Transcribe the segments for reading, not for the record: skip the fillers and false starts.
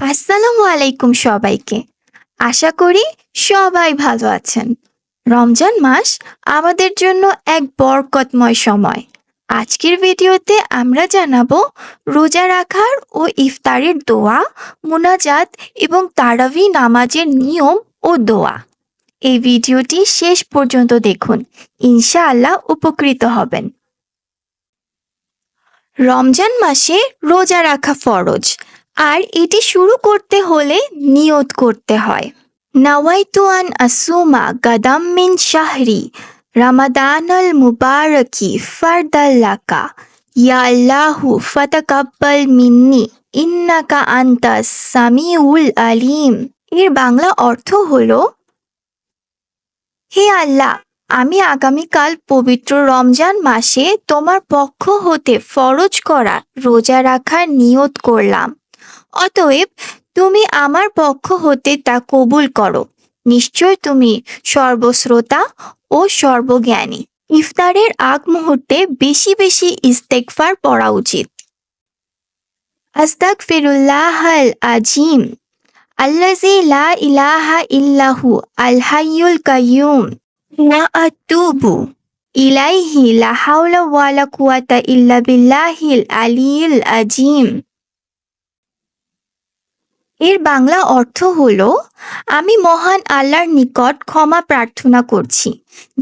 আসসালামু আলাইকুম সবাইকে। আশা করি সবাই ভালো আছেন। রমজান মাস আমাদের জন্য এক বরকতময় সময়। আজকের ভিডিওতে আমরা জানাবো রোজা রাখার ও ইফতারের দোয়া, মুনাজাত এবং তারাবি নামাজের নিয়ম ও দোয়া। এই ভিডিওটি শেষ পর্যন্ত দেখুন, ইনশাআল্লাহ উপকৃত হবেন। রমজান মাসে রোজা রাখা ফরজ, আর এটি শুরু করতে হলে নিয়ত করতে হয়। নাওয়াইতু আন আসুমা গাদাম মিন শাহরি রামাদানাল মুবারকি ফারদাল্লাকা ইয়া আল্লাহু ফাতাকাব্বাল মিন্নি ইন্নাকা আনতাস সামিউল আলিম। এর বাংলা অর্থ হলো, হে আল্লাহ, আমি আগামীকাল পবিত্র রমজান মাসে তোমার পক্ষ হতে ফরজ করা রোজা রাখার নিয়ত করলাম। অতএব তুমি আমার পক্ষ হতে তা কবুল করো। নিশ্চয় তুমি সর্বশ্রোতা ও সর্বজ্ঞানী। ইফতারের আগ মুহূর্তে বেশি বেশি ইস্তেগফার পড়া উচিত। আস্তাগফিরুল্লাহাল আজিম আল্লাযী লা ইলাহা ইল্লাহু আল হাইয়ুল কাইয়্যুম ওয়া আতুবু ইলাইহি লা হাওলা ওয়ালা কুওয়াতা ইল্লা বিল্লাহিল আলিয়্যিল আযীম। এর বাংলা অর্থ হলো, আমি মহান আল্লাহর নিকট ক্ষমা প্রার্থনা করছি,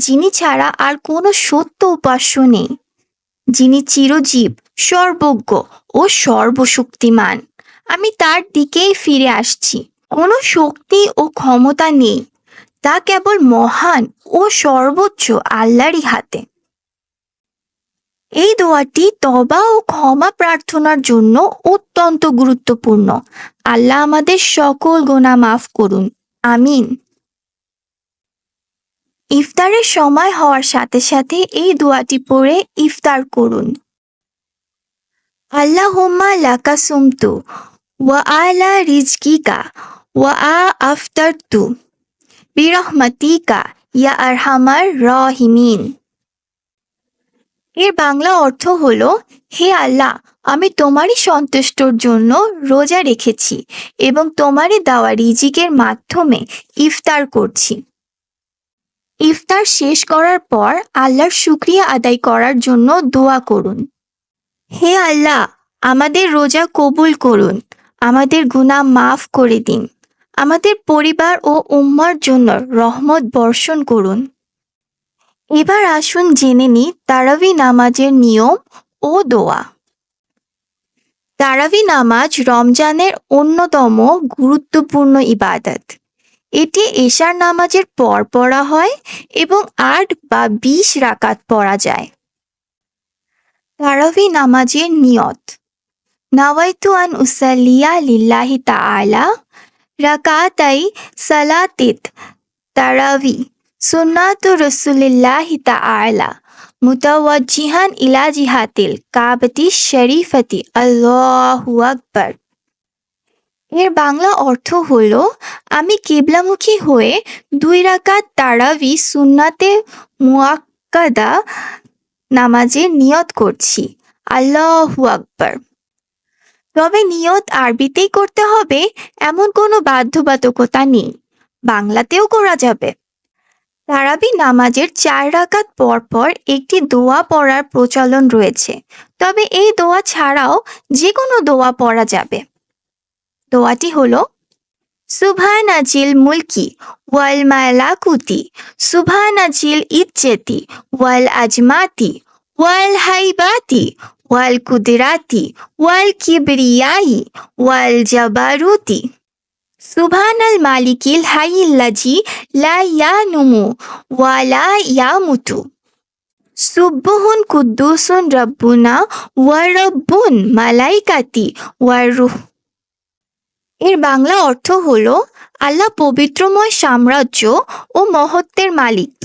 যিনি ছাড়া আর কোনো সত্য উপাস্য নেই, যিনি চিরজীব, সর্বজ্ঞ ও সর্বশক্তিমান। আমি তার দিকেই ফিরে আসছি। কোনো শক্তি ও ক্ষমতা নেই, তা কেবল মহান ও সর্বোচ্চ আল্লাহরই হাতে। এই দোয়াটি তওবা ও ক্ষমা প্রার্থনার জন্য অত্যন্ত গুরুত্বপূর্ণ। আল্লাহ আমাদের সকল গুনাহ মাফ করুন, আমিন। ইফতারের সময় হওয়ার সাথে সাথে এই দোয়াটি পড়ে ইফতার করুন। আল্লাহুম্মা লাকা সুমতু ওয়া আলা রিজকিকা ওয়া আফতারতু বিরহমাতিকা ইয়া আরহামার রাহিমিন। এর বাংলা অর্থ হলো, হে আল্লাহ, আমি তোমারই সন্তুষ্টর জন্য রোজা রেখেছি এবং তোমারই দেওয়া রিজিকের মাধ্যমে ইফতার করছি। ইফতার শেষ করার পর আল্লাহর শুকরিয়া আদায় করার জন্য দোয়া করুন। হে আল্লাহ, আমাদের রোজা কবুল করুন, আমাদের গুনাহ মাফ করে দিন, আমাদের পরিবার ও উম্মার জন্য রহমত বর্ষণ করুন। এবার আসুন জেনে নিই তারাবি নামাজের নিয়ম ও দোয়া। তারাবি নামাজ রমজানের অন্যতম গুরুত্বপূর্ণ ইবাদত। এটি এশার নামাজের পর পড়া হয় এবং ৮ বা ২০ রাকাত পড়া যায়। তারাবি নামাজের নিয়ত। নাওয়াইতু আন উসাল্লিয়া লিল্লাহি তাআলা রাকাতাই সালাতিত তারাবি সুন্নাতু রাসূলিল্লাহি তাআলা মুতাওয়াজ্জিহান ইলা জিহাতিল কাবাতি শরীফাতি আল্লাহু আকবার। এর বাংলা অর্থ হলো, আমি কিবলামুখী হয়ে ২ রাকাত তারাবি সুন্নাতে মুআক্কাদা নামাজের নিয়ত করছি, আল্লাহু আকবার। তবে নিয়ত আরবিতেই করতে হবে এমন কোনো বাধ্যবাধকতা নেই, বাংলাতেও করা যাবে। তারাবি নামাজের ৪ রাকাত পর পর একটি দোয়া পড়ার প্রচলন রয়েছে, তবে এই দোয়া ছাড়াও যে কোনো দোয়া পড়া যাবে। দোয়াটি হলো, সুবহানাজিল মুলকি ওয়াল মালাকুতি সুবহানাজিল ইজ্জতি ওয়াল আজমাতি ওয়াল হাইবাতি ওয়াল কুদরাতি ওয়াল কিবরিয়াই ওয়াল জাবারুতি সুবহানাল মালিকিল হাইয়িল্লাযী লা ইয়ানুমু ওয়া লা ইয়ামুতু সুবহুন কুদ্দুসুন রাব্বুনা ওয়া রাব্বুন মালাইকাতি ওয়ার রূহ। এর বাংলা অর্থ হলো, আল্লাহ পবিত্রময় সাম্রাজ্য ও মহত্বের মালিক।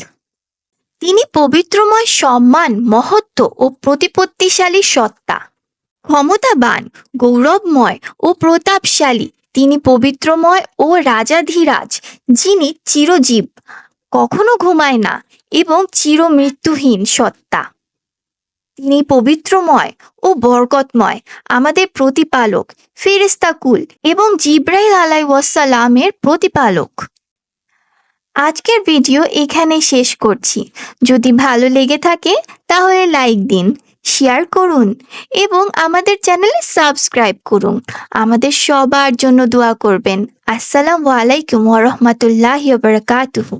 তিনি পবিত্রময় সম্মান, মহত্ব ও প্রতিপত্তিশালী সত্তা। ক্ষমতাবান, গৌরবময় ও প্রতাপশালী তিনি পবিত্রময় ও রাজাধিরাজ, যিনি চিরজীব, কখনো ঘুমায় না এবং চিরমৃত্যুহীন সত্তা। তিনি পবিত্রময় ও বরকতময়, আমাদের প্রতিপালক, ফেরেশতাকুল এবং জিব্রাইল আলাইহিসসালামের প্রতিপালক। আজকের ভিডিও এখানেই শেষ করছি। যদি ভালো লেগে থাকে তাহলে লাইক দিন, শেয়ার করুন এবং আমাদের চ্যানেলে সাবস্ক্রাইব করুন। আমাদের সবার জন্য দোয়া করবেন। আসসালামু আলাইকুম ওয়া রাহমাতুল্লাহি ওয়া বারাকাতুহু।